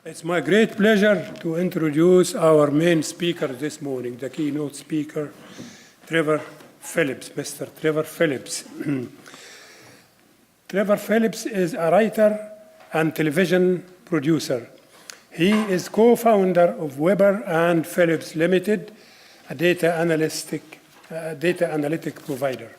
It's my great pleasure to introduce our main speaker this morning, the keynote speaker, Trevor Phillips, Mr. Trevor Phillips. Trevor Phillips is a writer and television producer. He is co-founder of Weber and Phillips Limited, a data analytic provider.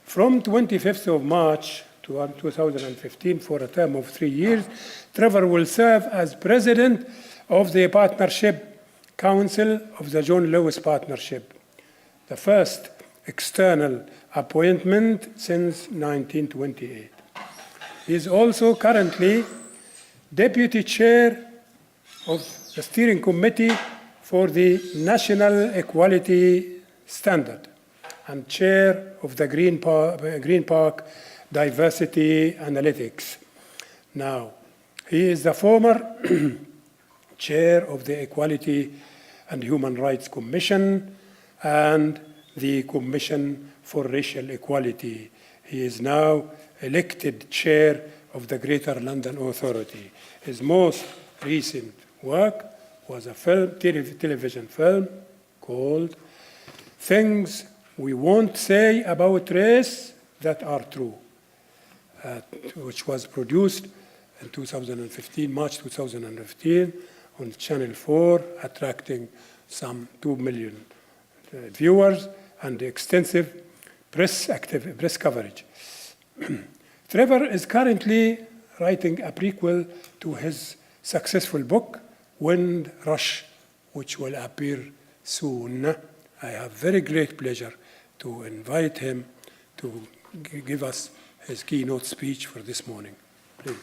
From 25th of March to 2015, for a term of 3 years, Trevor will serve as president of the Partnership Council of the John Lewis Partnership, the first external appointment since 1928. He is also currently deputy chair of the steering committee for the National Equality Standard and chair of the Green Park Diversity Analytics. Now, he is the former chair of the Equality and Human Rights Commission and the Commission for Racial Equality. He is now elected chair of the Greater London Authority. His most recent work was a television film called Things We Won't Say About Race That Are True, which was produced in 2015, March 2015, on Channel 4, attracting some 2 million viewers and extensive press coverage. Trevor is currently writing a prequel to his successful book, Wind Rush, which will appear soon. I have very great pleasure to invite him to give us his keynote speech for this morning. Please.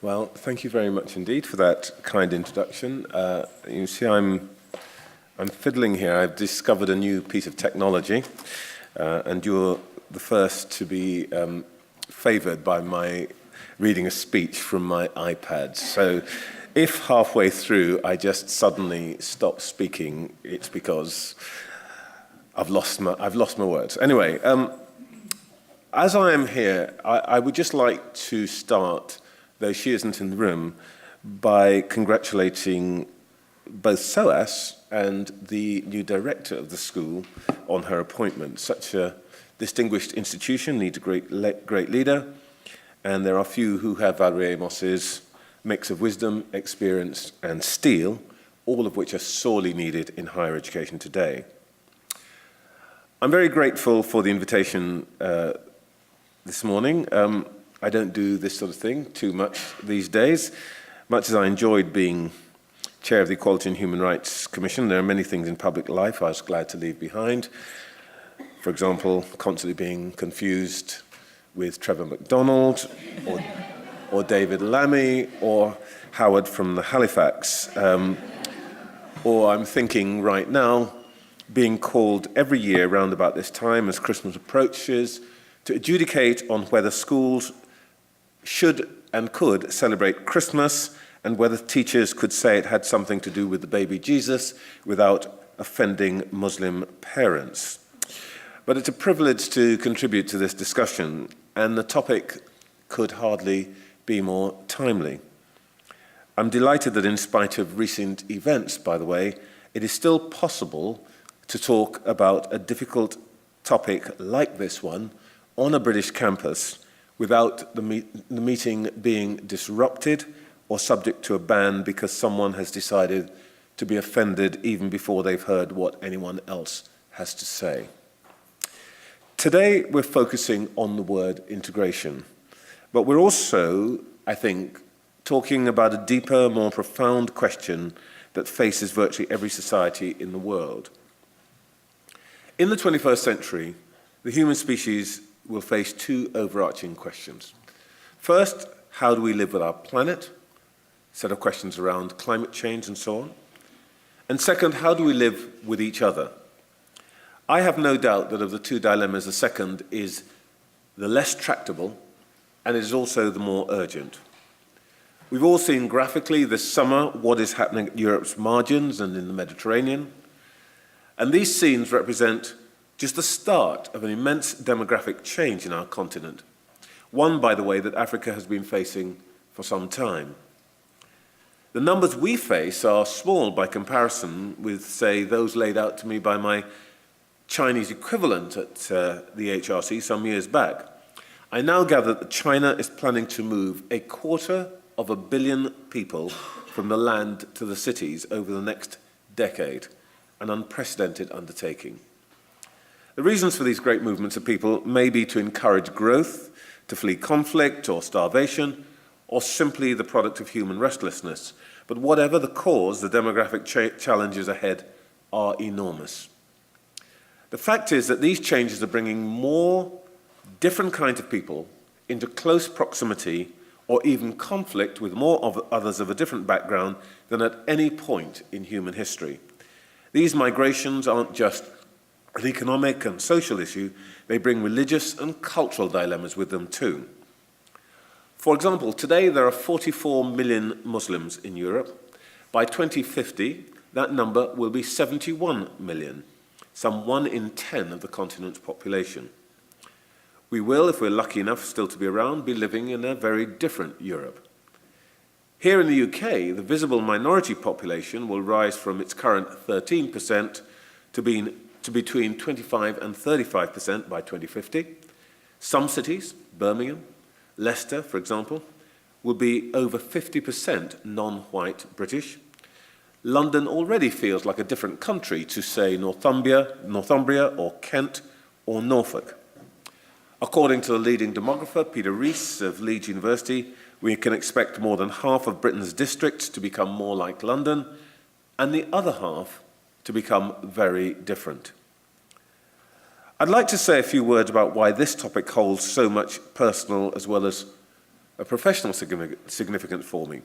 Well, thank you very much indeed for that kind introduction. You see, I'm fiddling here. I've discovered a new piece of technology, and you're the first to be favored by my reading a speech from my iPad. So if halfway through I just suddenly stop speaking, it's because I've lost my words. Anyway, as I am here, I would just like to start, though she isn't in the room, by congratulating both SOAS and the new director of the school on her appointment. Such a distinguished institution needs a great leader, and there are few who have Valerie Amos's mix of wisdom, experience, and steel, all of which are sorely needed in higher education today. I'm very grateful for the invitation this morning. I don't do this sort of thing too much these days. Much as I enjoyed being chair of the Equality and Human Rights Commission, there are many things in public life I was glad to leave behind. For example, constantly being confused with Trevor McDonald or David Lammy or Howard from the Halifax. Or I'm thinking right now, being called every year around about this time as Christmas approaches to adjudicate on whether schools should and could celebrate Christmas and whether teachers could say it had something to do with the baby Jesus without offending Muslim parents. But it's a privilege to contribute to this discussion, and the topic could hardly be more timely. I'm delighted that in spite of recent events, by the way, it is still possible to talk about a difficult topic like this one on a British campus without the meeting being disrupted or subject to a ban because someone has decided to be offended even before they've heard what anyone else has to say. Today, we're focusing on the word integration, but we're also, I think, talking about a deeper, more profound question that faces virtually every society in the world. In the 21st century, the human species will face two overarching questions. First, how do we live with our planet? A set of questions around climate change and so on. And second, how do we live with each other? I have no doubt that of the two dilemmas, the second is the less tractable, and it is also the more urgent. We've all seen graphically this summer what is happening at Europe's margins and in the Mediterranean. And these scenes represent just the start of an immense demographic change in our continent. One, by the way, that Africa has been facing for some time. The numbers we face are small by comparison with, say, those laid out to me by my Chinese equivalent at the HRC some years back. I now gather that China is planning to move 250 million people from the land to the cities over the next decade, an unprecedented undertaking. The reasons for these great movements of people may be to encourage growth, to flee conflict or starvation, or simply the product of human restlessness. But whatever the cause, the demographic challenges ahead are enormous. The fact is that these changes are bringing more different kinds of people into close proximity or even conflict with more of others of a different background than at any point in human history. These migrations aren't just an economic and social issue, they bring religious and cultural dilemmas with them too. For example, today there are 44 million Muslims in Europe. By 2050, that number will be 71 million, some 1 in 10 of the continent's population. We will, if we're lucky enough still to be around, be living in a very different Europe. Here in the UK, the visible minority population will rise from its current 13% to between 25 and 35% by 2050. Some cities, Birmingham, Leicester, for example, will be over 50% non-white British. London already feels like a different country to, say, Northumbria or Kent or Norfolk. According to the leading demographer, Peter Rees of Leeds University, we can expect more than half of Britain's districts to become more like London, and the other half to become very different. I'd like to say a few words about why this topic holds so much personal as well as a professional significance for me.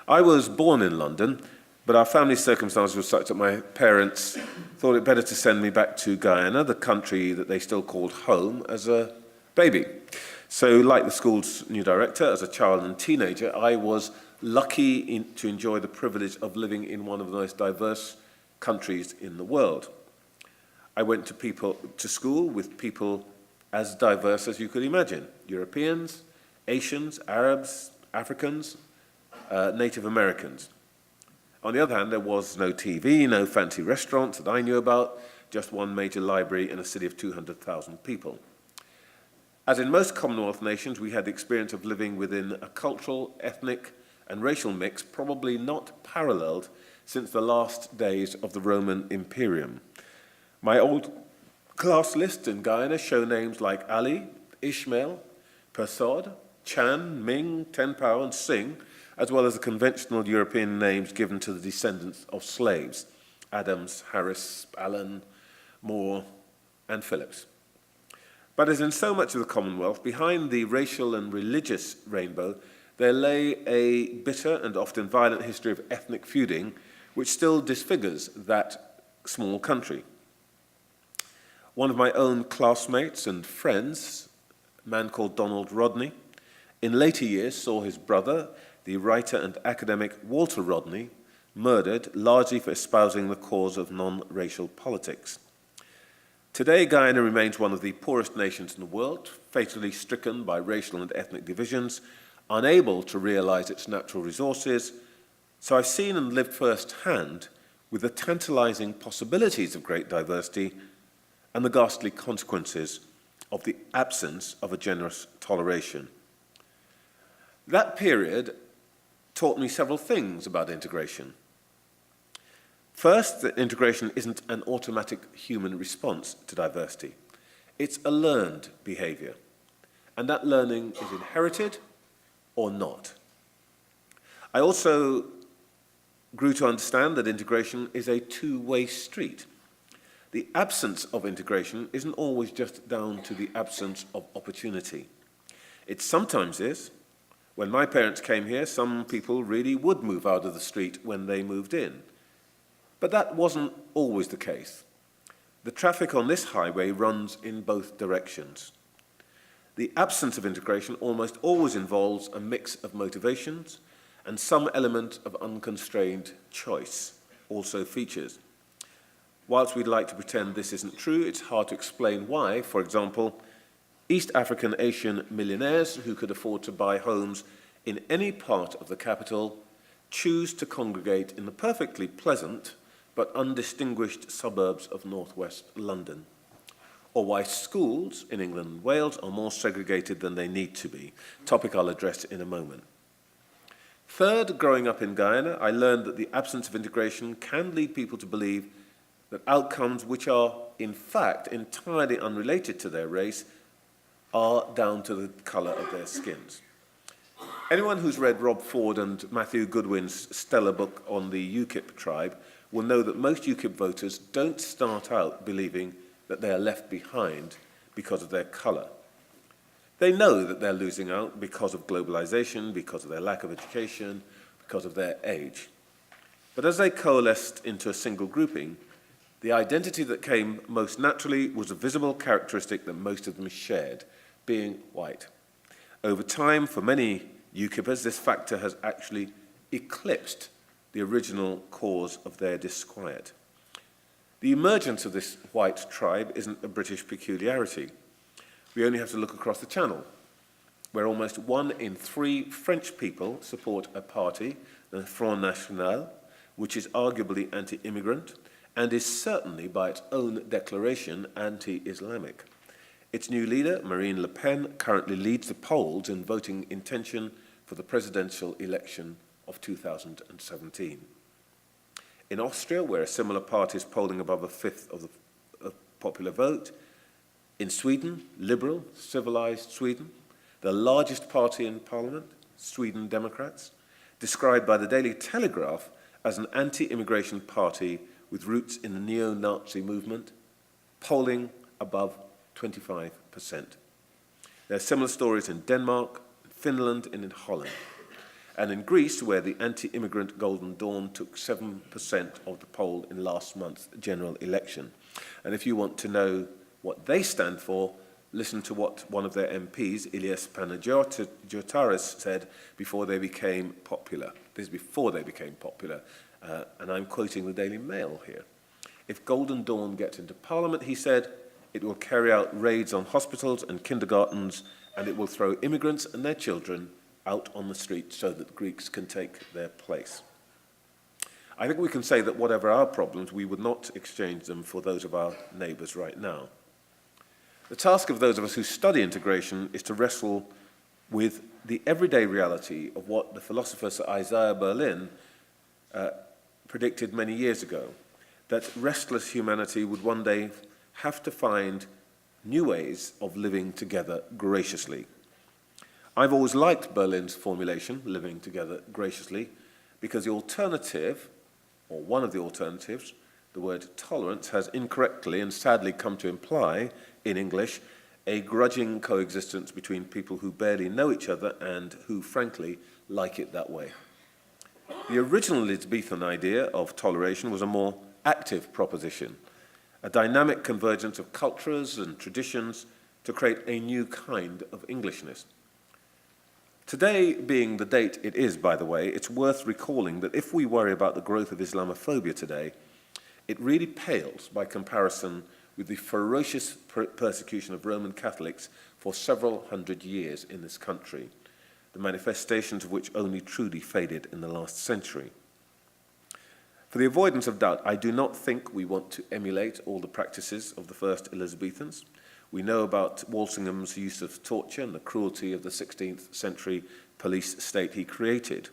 I was born in London, but our family circumstances were such that my parents thought it better to send me back to Guyana, the country that they still called home, as a baby. So, like the school's new director, as a child and teenager, I was lucky to enjoy the privilege of living in one of the most diverse countries in the world. I went to school with people as diverse as you could imagine: Europeans, Asians, Arabs, Africans, Native Americans. On the other hand, there was no TV, no fancy restaurants that I knew about, just one major library in a city of 200,000 people. As in most Commonwealth nations, we had the experience of living within a cultural, ethnic, and racial mix probably not paralleled since the last days of the Roman Imperium. My old class lists in Guyana show names like Ali, Ishmael, Persod, Chan, Ming, Tenpao, and Singh, as well as the conventional European names given to the descendants of slaves: Adams, Harris, Allen, Moore, and Phillips. But as in so much of the Commonwealth, behind the racial and religious rainbow, there lay a bitter and often violent history of ethnic feuding, which still disfigures that small country. One of my own classmates and friends, a man called Donald Rodney, in later years saw his brother, the writer and academic Walter Rodney, murdered largely for espousing the cause of non-racial politics. Today, Guyana remains one of the poorest nations in the world, fatally stricken by racial and ethnic divisions, unable to realize its natural resources. So I've seen and lived firsthand with the tantalizing possibilities of great diversity and the ghastly consequences of the absence of a generous toleration. That period taught me several things about integration. First, that integration isn't an automatic human response to diversity. It's a learned behavior, and that learning is inherited or not. I also grew to understand that integration is a two-way street. The absence of integration isn't always just down to the absence of opportunity. It sometimes is. When my parents came here, some people really would move out of the street when they moved in. But that wasn't always the case. The traffic on this highway runs in both directions. The absence of integration almost always involves a mix of motivations and some element of unconstrained choice also features. Whilst we'd like to pretend this isn't true, it's hard to explain why, for example, East African Asian millionaires who could afford to buy homes in any part of the capital choose to congregate in the perfectly pleasant but undistinguished suburbs of northwest London, or why schools in England and Wales are more segregated than they need to be, topic I'll address in a moment. Third, growing up in Guyana, I learned that the absence of integration can lead people to believe that outcomes which are, in fact, entirely unrelated to their race are down to the colour of their skins. Anyone who's read Rob Ford and Matthew Goodwin's stellar book on the UKIP tribe will know that most UKIP voters don't start out believing that they are left behind because of their colour. They know that they're losing out because of globalisation, because of their lack of education, because of their age. But as they coalesced into a single grouping, the identity that came most naturally was a visible characteristic that most of them shared, being white. Over time, for many UKIPers, this factor has actually eclipsed the original cause of their disquiet. The emergence of this white tribe isn't a British peculiarity. We only have to look across the Channel, where almost 1 in 3 French people support a party, the Front National, which is arguably anti-immigrant and is certainly, by its own declaration, anti-Islamic. Its new leader, Marine Le Pen, currently leads the polls in voting intention for the presidential election of 2017. In Austria, where a similar party is polling above a fifth of the popular vote, in Sweden, liberal, civilized Sweden, the largest party in parliament, Sweden Democrats, described by the Daily Telegraph as an anti-immigration party with roots in the neo-Nazi movement, polling above 25%. There are similar stories in Denmark, Finland, and in Holland. And in Greece, where the anti-immigrant Golden Dawn took 7% of the poll in last month's general election. And if you want to know what they stand for, listen to what one of their MPs, Ilias Panagiotis, said before they became popular. This is before they became popular, and I'm quoting the Daily Mail here. If Golden Dawn gets into Parliament, he said, it will carry out raids on hospitals and kindergartens, and it will throw immigrants and their children out on the street so that Greeks can take their place. I think we can say that whatever our problems, we would not exchange them for those of our neighbours right now. The task of those of us who study integration is to wrestle with the everyday reality of what the philosopher Sir Isaiah Berlin predicted many years ago, that restless humanity would one day have to find new ways of living together graciously. I've always liked Berlin's formulation, living together graciously, because the alternative, or one of the alternatives, the word tolerance, has incorrectly and sadly come to imply, in English, a grudging coexistence between people who barely know each other and who, frankly, like it that way. The original Elizabethan idea of toleration was a more active proposition, a dynamic convergence of cultures and traditions to create a new kind of Englishness. Today being the date it is, by the way, it's worth recalling that if we worry about the growth of Islamophobia today, it really pales by comparison with the ferocious persecution of Roman Catholics for several hundred years in this country, the manifestations of which only truly faded in the last century. For the avoidance of doubt, I do not think we want to emulate all the practices of the first Elizabethans. We know about Walsingham's use of torture and the cruelty of the 16th century police state he created.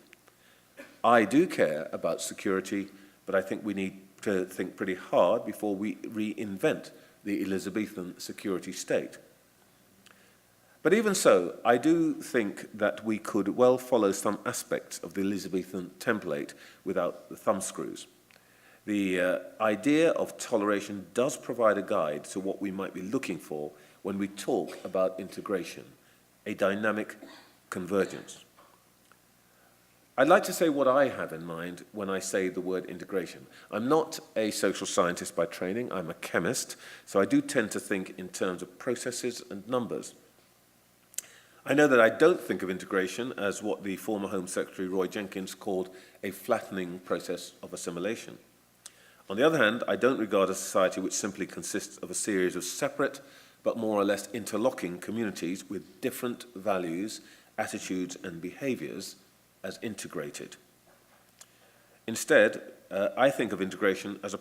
I do care about security, but I think we need to think pretty hard before we reinvent the Elizabethan security state. But even so, I do think that we could well follow some aspects of the Elizabethan template without the thumbscrews. The idea of toleration does provide a guide to what we might be looking for when we talk about integration, a dynamic convergence. I'd like to say what I have in mind when I say the word integration. I'm not a social scientist by training, I'm a chemist, so I do tend to think in terms of processes and numbers. I know that I don't think of integration as what the former Home Secretary Roy Jenkins called a flattening process of assimilation. On the other hand, I don't regard a society which simply consists of a series of separate but more or less interlocking communities with different values, attitudes and behaviours as integrated. Instead, I think of integration as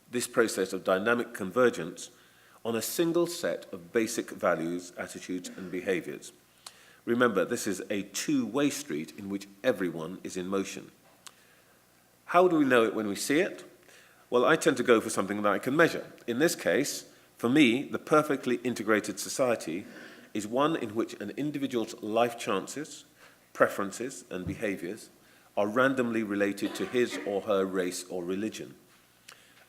this process of dynamic convergence on a single set of basic values, attitudes and behaviours. Remember, this is a two-way street in which everyone is in motion. How do we know it when we see it? Well, I tend to go for something that I can measure. In this case, for me, the perfectly integrated society is one in which an individual's life chances, preferences and behaviours are randomly related to his or her race or religion.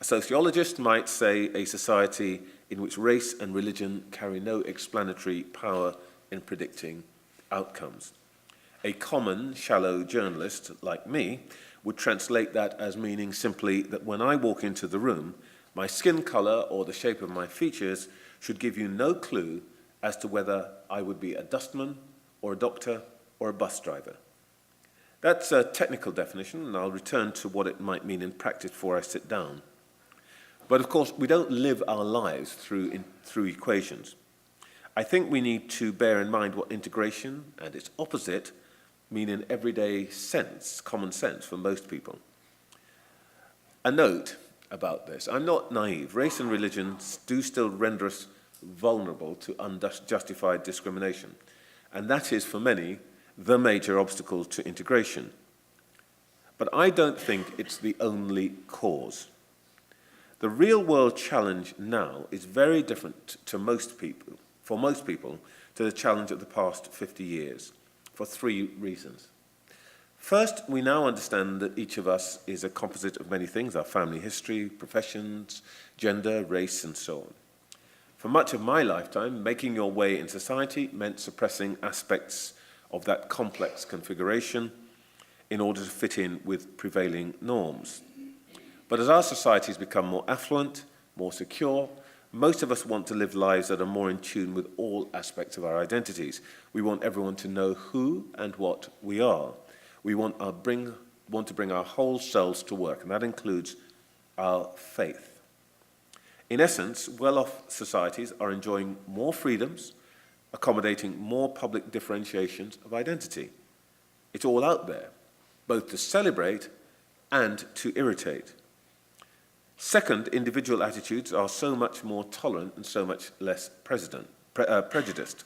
A sociologist might say a society in which race and religion carry no explanatory power in predicting outcomes. A common, shallow journalist like me would translate that as meaning simply that when I walk into the room, my skin colour or the shape of my features should give you no clue as to whether I would be a dustman or a doctor or a bus driver. That's a technical definition, and I'll return to what it might mean in practice before I sit down. But of course, we don't live our lives through equations. I think we need to bear in mind what integration and its opposite mean in everyday sense, common sense for most people. A note about this. I'm not naive. Race and religion do still render us vulnerable to unjustified discrimination. And that is, for many, the major obstacle to integration. But I don't think it's the only cause. The real-world challenge now is very different to most people, to the challenge of the past 50 years, for three reasons. First, we now understand that each of us is a composite of many things: our family history, professions, gender, race, and so on. For much of my lifetime, making your way in society meant suppressing aspects of that complex configuration in order to fit in with prevailing norms. But as our societies become more affluent, more secure, most of us want to live lives that are more in tune with all aspects of our identities. We want everyone to know who and what we are. We want to bring our whole selves to work, and that includes our faith. In essence, well-off societies are enjoying more freedoms, accommodating more public differentiations of identity. It's all out there, both to celebrate and to irritate. Second, individual attitudes are so much more tolerant and so much less prejudiced.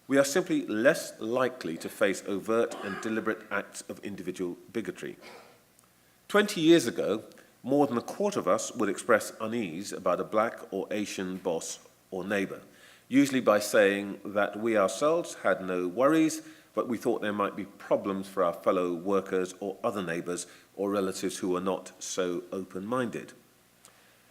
We are simply less likely to face overt and deliberate acts of individual bigotry. 20 years ago, more than a quarter of us would express unease about a black or Asian boss or neighbour, usually by saying that we ourselves had no worries, but we thought there might be problems for our fellow workers or other neighbours or relatives who were not so open-minded.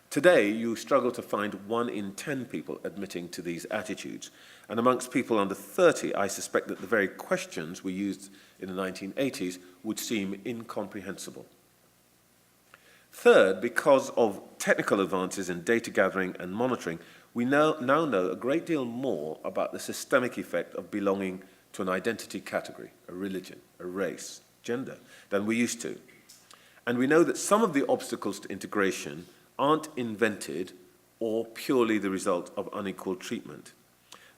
Today, you struggle to find 1 in 10 people admitting to these attitudes. And amongst people under 30, I suspect that the very questions we used in the 1980s would seem incomprehensible. Third, because of technical advances in data gathering and monitoring, we now know a great deal more about the systemic effect of belonging to an identity category, a religion, a race, gender, than we used to. And we know that some of the obstacles to integration aren't invented or purely the result of unequal treatment.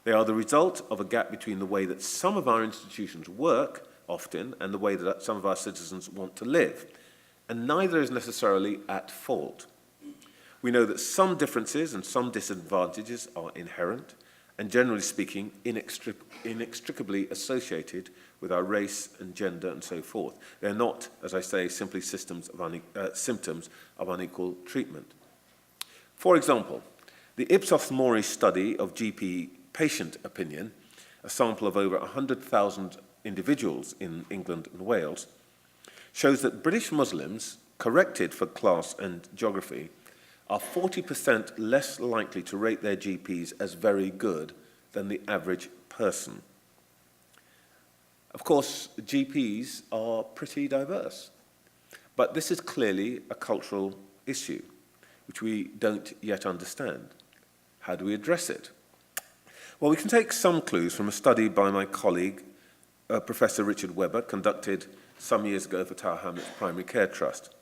They are the result of a gap between the way that some of our institutions work, often, and the way that some of our citizens want to live. And neither is necessarily at fault. We know that some differences and some disadvantages are inherent, and generally speaking, inextricably associated with our race and gender and so forth. They're not, as I say, simply symptoms of unequal treatment. For example, the Ipsos Mori study of GP patient opinion, a sample of over 100,000 individuals in England and Wales, shows that British Muslims, corrected for class and geography, are 40% less likely to rate their GPs as very good than the average person. Of course, GPs are pretty diverse, but this is clearly a cultural issue, which we don't yet understand. How do we address it? Well, we can take some clues from a study by my colleague, Professor Richard Webber, conducted some years ago for Tower Hamlets Primary Care Trust.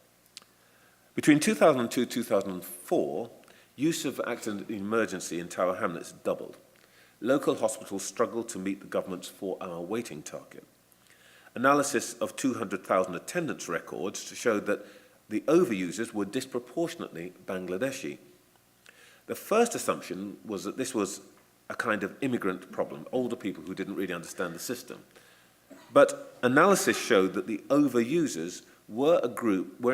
Between 2002 and 2004, use of accident emergency in Tower Hamlets doubled. Local hospitals struggled to meet the government's 4-hour waiting target. Analysis of 200,000 attendance records showed that the overusers were disproportionately Bangladeshi. The first assumption was that this was a kind of immigrant problem, older people who didn't really understand the system. But analysis showed that the overusers were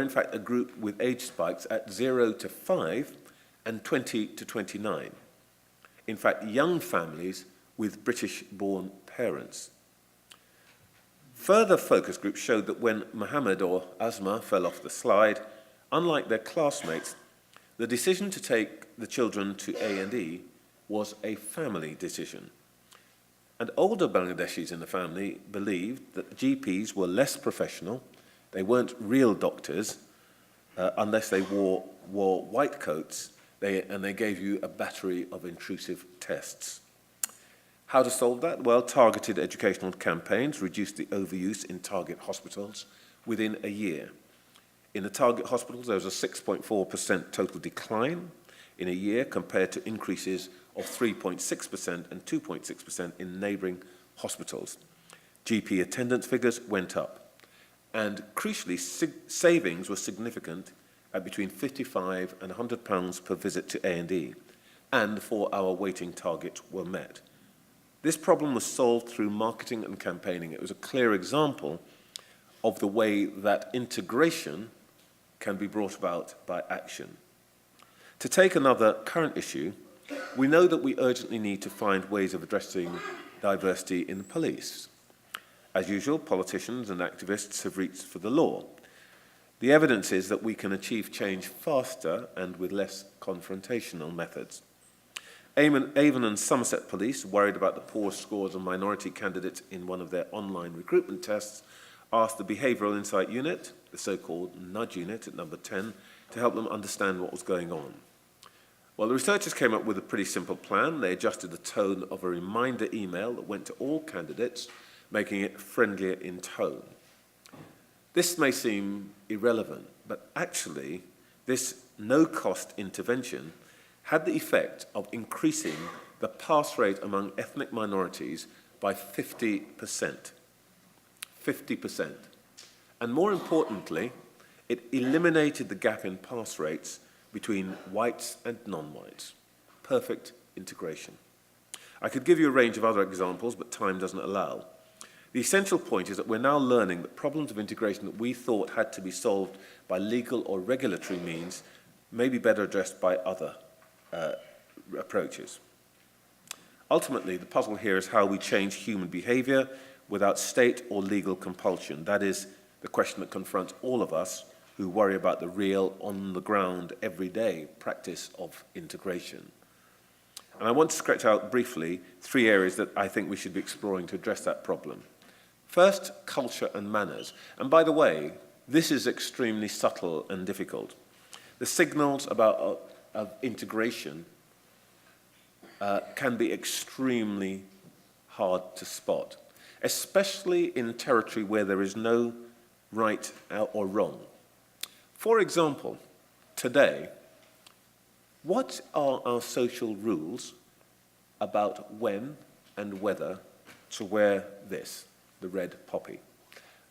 in fact a group with age spikes at 0 to 5 and 20 to 29. In fact, young families with British-born parents. Further focus groups showed that when Mohammed or Asma fell off the slide, unlike their classmates, the decision to take the children to A&E was a family decision. And older Bangladeshis in the family believed that GPs were less professional, they weren't real doctors, unless they wore white coats, and they gave you a battery of intrusive tests. How to solve that? Well, targeted educational campaigns reduced the overuse in target hospitals within a year. In the target hospitals, there was a 6.4% total decline in a year compared to increases of 3.6% and 2.6% in neighbouring hospitals. GP attendance figures went up. And crucially, savings were significant at between £55 and £100 per visit to A&E, and the 4-hour waiting targets were met. This problem was solved through marketing and campaigning. It was a clear example of the way that integration can be brought about by action. To take another current issue, we know that we urgently need to find ways of addressing diversity in the police. As usual, politicians and activists have reached for the law. The evidence is that we can achieve change faster and with less confrontational methods. Avon and Somerset Police, worried about the poor scores of minority candidates in one of their online recruitment tests, asked the Behavioural Insight Unit, the so-called Nudge Unit at number 10, to help them understand what was going on. Well, the researchers came up with a pretty simple plan. They adjusted the tone of a reminder email that went to all candidates, making it friendlier in tone. This may seem irrelevant, but actually, this no-cost intervention had the effect of increasing the pass rate among ethnic minorities by 50%. 50%. And more importantly, it eliminated the gap in pass rates between whites and non-whites. Perfect integration. I could give you a range of other examples, but time doesn't allow. The essential point is that we're now learning that problems of integration that we thought had to be solved by legal or regulatory means may be better addressed by other approaches. Ultimately, the puzzle here is how we change human behaviour without state or legal compulsion. That is the question that confronts all of us who worry about the real, on-the-ground, everyday practice of integration. And I want to sketch out briefly 3 areas that I think we should be exploring to address that problem. First, culture and manners. And by the way, this is extremely subtle and difficult. The signals of integration can be extremely hard to spot, especially in territory where there is no right or wrong. For example, today, what are our social rules about when and whether to wear this, the red poppy?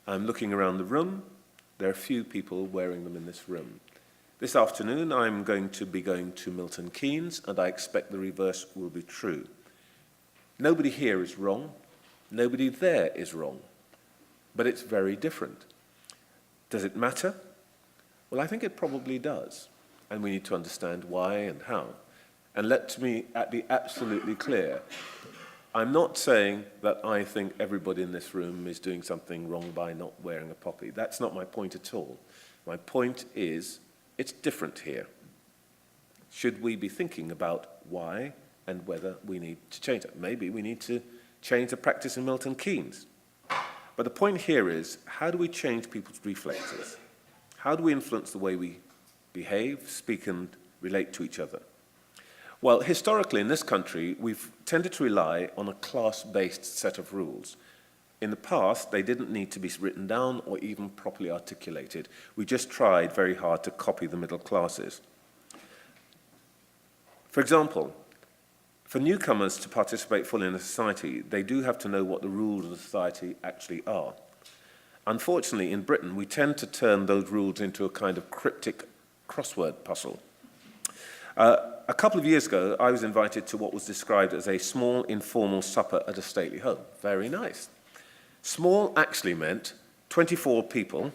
I'm looking around the room. There are few people wearing them in this room. This afternoon, I'm going to be going to Milton Keynes, and I expect the reverse will be true. Nobody here is wrong. Nobody there is wrong. But it's very different. Does it matter? Well, I think it probably does. And we need to understand why and how. And let me be absolutely clear. I'm not saying that I think everybody in this room is doing something wrong by not wearing a poppy. That's not my point at all. My point is, it's different here. Should we be thinking about why and whether we need to change it? Maybe we need to change the practice in Milton Keynes. But the point here is, how do we change people's reflexes? How do we influence the way we behave, speak, and relate to each other? Well, historically in this country, we've tended to rely on a class-based set of rules. In the past, they didn't need to be written down or even properly articulated. We just tried very hard to copy the middle classes. For example, for newcomers to participate fully in a society, they do have to know what the rules of the society actually are. Unfortunately, in Britain, we tend to turn those rules into a kind of cryptic crossword puzzle. A couple of years ago, I was invited to what was described as a small, informal supper at a stately home. Very nice. Small actually meant 24 people,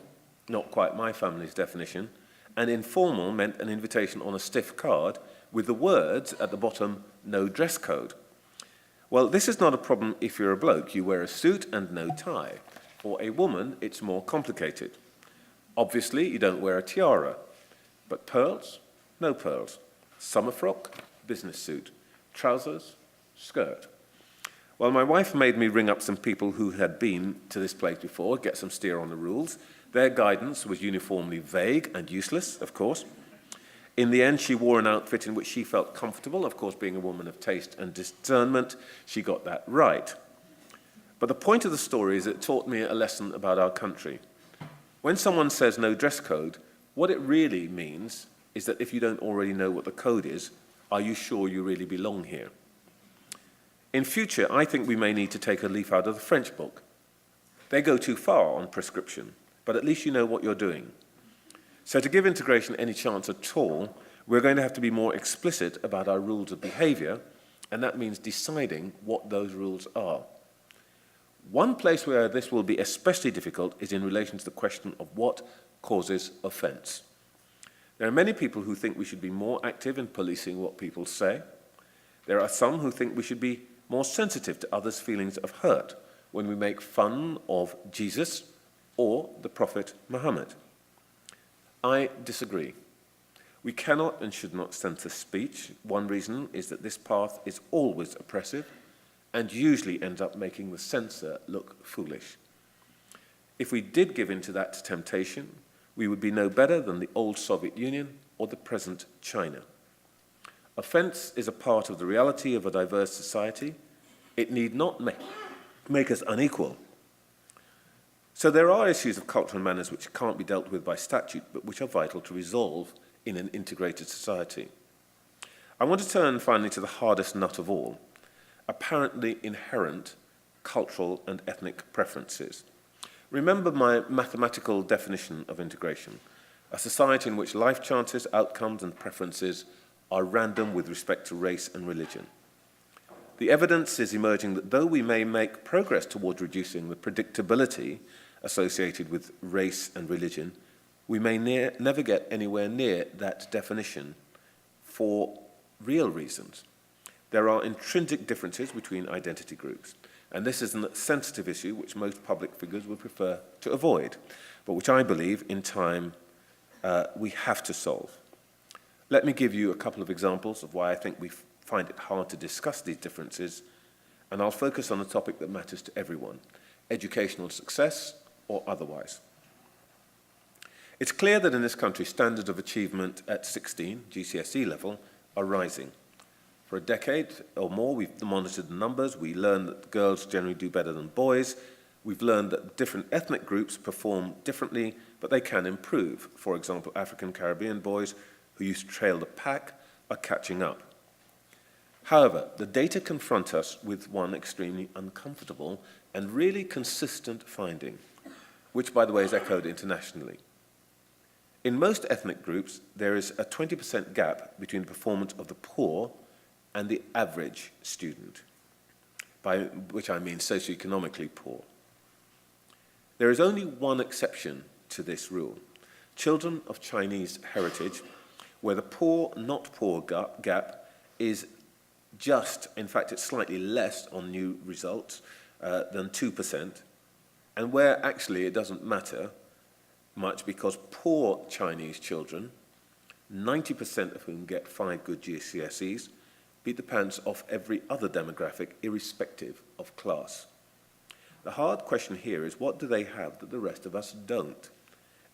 not quite my family's definition, and informal meant an invitation on a stiff card with the words at the bottom, no dress code. Well, this is not a problem if you're a bloke. You wear a suit and no tie. For a woman, it's more complicated. Obviously, you don't wear a tiara, but pearls, no pearls. Summer frock, business suit. Trousers, skirt. Well, my wife made me ring up some people who had been to this place before, get some steer on the rules. Their guidance was uniformly vague and useless, of course. In the end, she wore an outfit in which she felt comfortable. Of course, being a woman of taste and discernment, she got that right. But the point of the story is it taught me a lesson about our country. When someone says no dress code, what it really means is that if you don't already know what the code is, are you sure you really belong here? In future, I think we may need to take a leaf out of the French book. They go too far on prescription, but at least you know what you're doing. So to give integration any chance at all, we're going to have to be more explicit about our rules of behavior, and that means deciding what those rules are. One place where this will be especially difficult is in relation to the question of what causes offence. There are many people who think we should be more active in policing what people say. There are some who think we should be more sensitive to others' feelings of hurt when we make fun of Jesus or the Prophet Muhammad. I disagree. We cannot and should not censor speech. One reason is that this path is always oppressive and usually ends up making the censor look foolish. If we did give in to that temptation, we would be no better than the old Soviet Union or the present China. Offence is a part of the reality of a diverse society. It need not make us unequal. So there are issues of culture and manners which can't be dealt with by statute, but which are vital to resolve in an integrated society. I want to turn finally to the hardest nut of all, apparently inherent cultural and ethnic preferences. Remember my mathematical definition of integration, a society in which life chances, outcomes and preferences are random with respect to race and religion. The evidence is emerging that though we may make progress towards reducing the predictability associated with race and religion, we may never get anywhere near that definition for real reasons. There are intrinsic differences between identity groups, and this is a sensitive issue which most public figures would prefer to avoid, but which I believe in time we have to solve. Let me give you a couple of examples of why I think we find it hard to discuss these differences, and I'll focus on a topic that matters to everyone, educational success or otherwise. It's clear that in this country, standards of achievement at 16, GCSE level, are rising. For a decade or more, we've monitored the numbers. We learned that girls generally do better than boys. We've learned that different ethnic groups perform differently, but they can improve. For example, African Caribbean boys who used to trail the pack are catching up. However, the data confront us with one extremely uncomfortable and really consistent finding, which, by the way, is echoed internationally. In most ethnic groups, there is a 20% gap between the performance of the poor and the average student, by which I mean socioeconomically poor. There is only one exception to this rule. Children of Chinese heritage, where the poor, not poor gap is just, in fact, it's slightly less on new results than 2%, and where actually it doesn't matter much because poor Chinese children, 90% of whom get 5 good GCSEs, beat the pants off every other demographic, irrespective of class. The hard question here is, what do they have that the rest of us don't?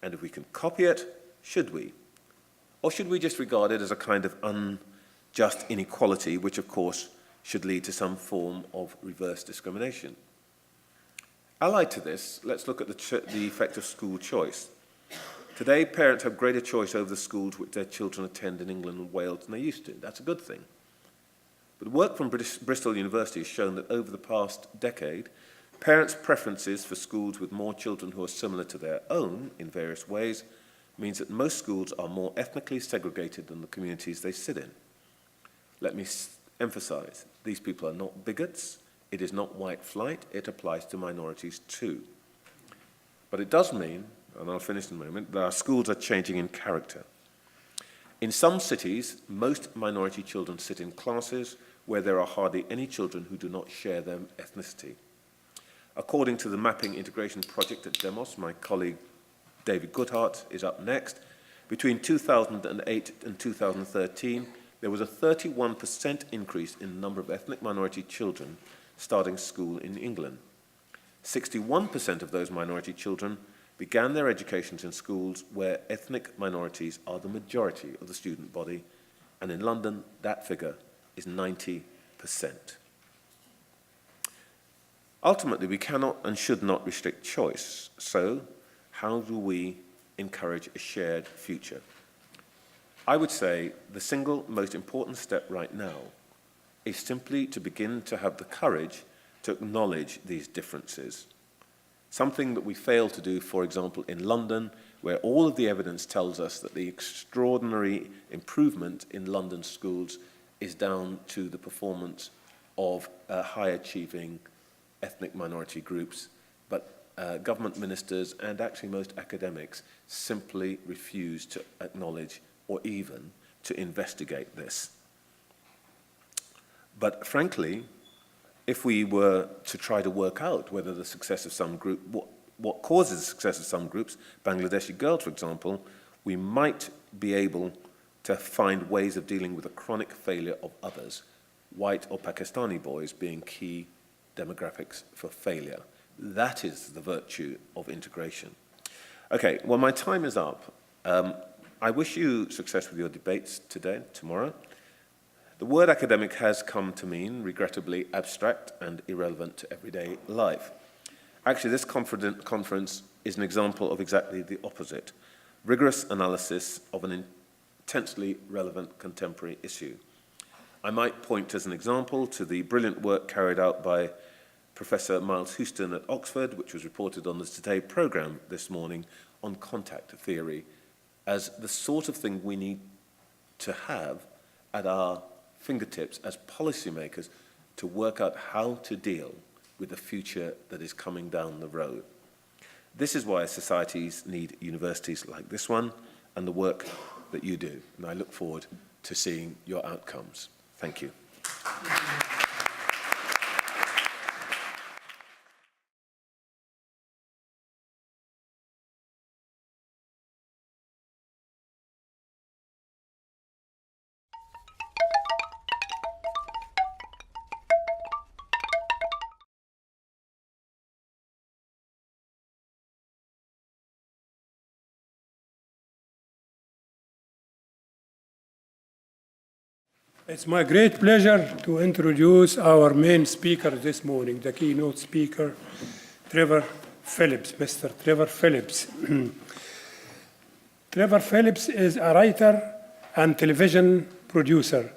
And if we can copy it, should we? Or should we just regard it as a kind of just inequality, which of course should lead to some form of reverse discrimination. Allied to this, let's look at the effect of school choice. Today, parents have greater choice over the schools which their children attend in England and Wales than they used to. That's a good thing. But work from Bristol University has shown that over the past decade, parents' preferences for schools with more children who are similar to their own in various ways means that most schools are more ethnically segregated than the communities they sit in. Let me emphasize, these people are not bigots. It is not white flight. It applies to minorities too. But it does mean, and I'll finish in a moment, that our schools are changing in character. In some cities, most minority children sit in classes where there are hardly any children who do not share their ethnicity. According to the Mapping Integration Project at Demos, my colleague David Goodhart is up next. Between 2008 and 2013, there was a 31% increase in the number of ethnic minority children starting school in England. 61% of those minority children began their educations in schools where ethnic minorities are the majority of the student body, and in London, that figure is 90%. Ultimately, we cannot and should not restrict choice. So, how do we encourage a shared future? I would say the single most important step right now is simply to begin to have the courage to acknowledge these differences. Something that we fail to do, for example, in London, where all of the evidence tells us that the extraordinary improvement in London schools is down to the performance of high-achieving ethnic minority groups, but government ministers and actually most academics simply refuse to acknowledge or even to investigate this. But frankly, if we were to try to work out whether the success of some group, what causes the success of some groups, Bangladeshi girls, for example, we might be able to find ways of dealing with the chronic failure of others, white or Pakistani boys being key demographics for failure. That is the virtue of integration. Okay, well, my time is up. I wish you success with your debates today, tomorrow. The word academic has come to mean, regrettably, abstract and irrelevant to everyday life. Actually, this conference is an example of exactly the opposite, rigorous analysis of an intensely relevant contemporary issue. I might point as an example to the brilliant work carried out by Professor Miles Houston at Oxford, which was reported on the Today programme this morning, on contact theory, as the sort of thing we need to have at our fingertips as policymakers to work out how to deal with the future that is coming down the road. This is why societies need universities like this one and the work that you do. And I look forward to seeing your outcomes. Thank you. It's my great pleasure to introduce our main speaker this morning, the keynote speaker, Trevor Phillips, Mr. Trevor Phillips. Trevor Phillips is a writer and television producer.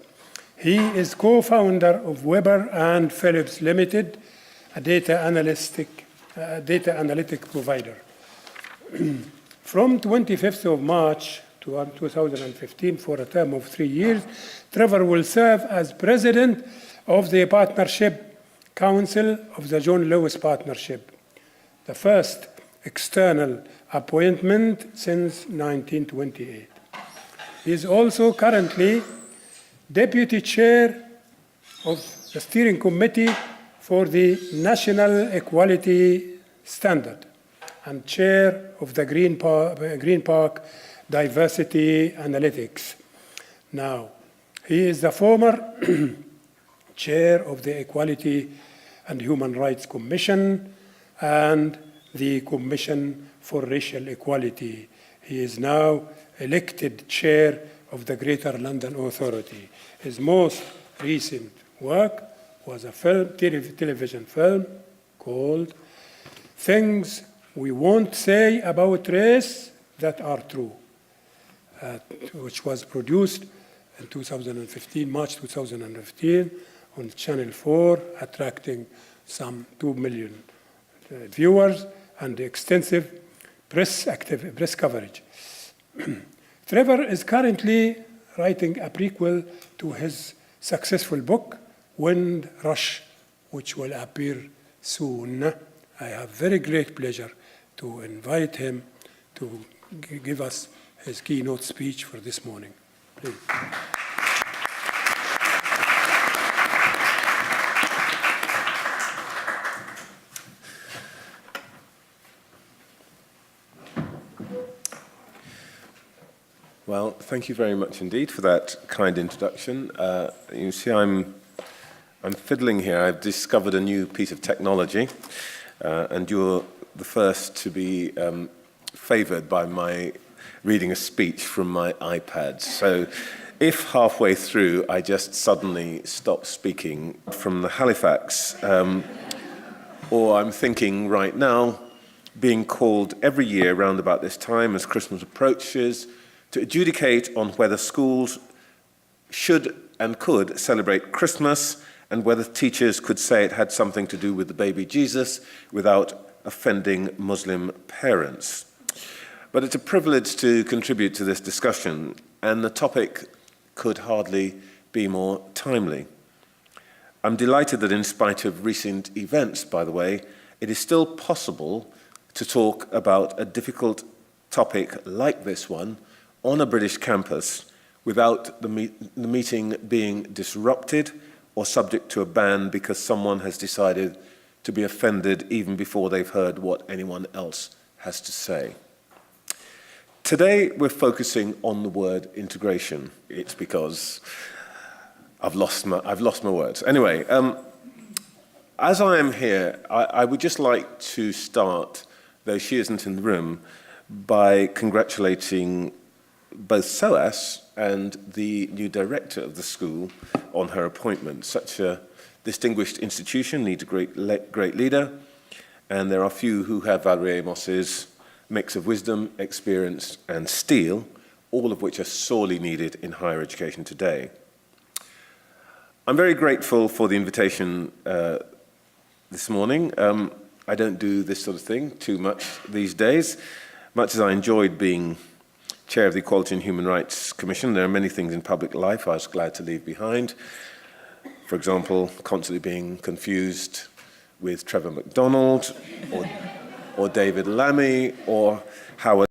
He is co-founder of Weber and Phillips Limited, a data analytic provider. From 25th of March to 2015, for a term of 3 years, Trevor will serve as president of the Partnership Council of the John Lewis Partnership, the first external appointment since 1928. He is also currently deputy chair of the steering committee for the National Equality Standard and chair of the Green Park Diversity Analytics. Now, he is the former chair of the Equality and Human Rights Commission and the Commission for Racial Equality. He is now elected chair of the Greater London Authority. His most recent work was a television film called Things We Won't Say About Race That Are True, which was produced in 2015, March 2015, on Channel 4, attracting some 2 million viewers and extensive press coverage. Trevor is currently writing a prequel to his successful book, Wind Rush, which will appear soon. I have very great pleasure to invite him to give us his keynote speech for this morning. Please. Well, thank you very much indeed for that kind introduction. You see, I'm fiddling here. I've discovered a new piece of technology, and you're the first to be favored by my reading a speech from my iPad. So if halfway through I just suddenly stop speaking from the Halifax, or I'm thinking right now, being called every year around about this time as Christmas approaches, to adjudicate on whether schools should and could celebrate Christmas and whether teachers could say it had something to do with the baby Jesus without offending Muslim parents. But it's a privilege to contribute to this discussion, and the topic could hardly be more timely. I'm delighted that in spite of recent events, by the way, it is still possible to talk about a difficult topic like this one on a British campus without the meeting being disrupted or subject to a ban because someone has decided to be offended even before they've heard what anyone else has to say. Today, we're focusing on the word integration. It's because I've lost my words. Anyway, as I am here, I would just like to start, though she isn't in the room, by congratulating both SOAS and the new director of the school on her appointment. Such a distinguished institution needs a great leader, and there are few who have Valerie Amos's mix of wisdom, experience, and steel, all of which are sorely needed in higher education today. I'm very grateful for the invitation this morning. I don't do this sort of thing too much these days. Much as I enjoyed being chair of the Equality and Human Rights Commission, there are many things in public life I was glad to leave behind. For example, constantly being confused with Trevor McDonald or David Lammy or Howard